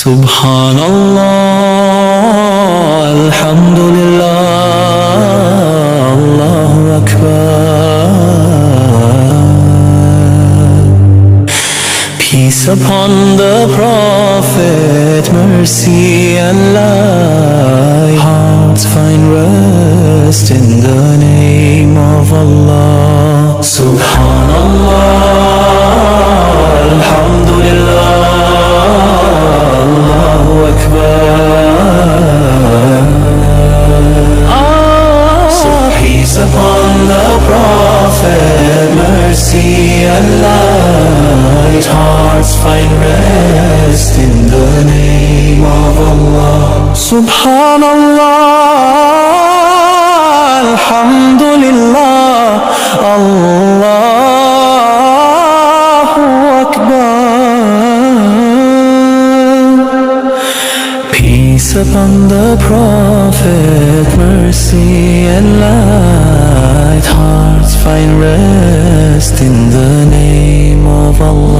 Subhanallah, Alhamdulillah, Allahu Akbar. Peace upon the Prophet, mercy and light. Hearts find rest in the name of Allah. Subhanallah, Alhamdulillah, Allahu Akbar. So peace upon the Prophet, mercy and light. Hearts find rest in the name of Allah. Subhanallah, Alhamdulillah, Allahu Akbar. Peace upon the Prophet, mercy and light. Hearts find rest in the name of Allah.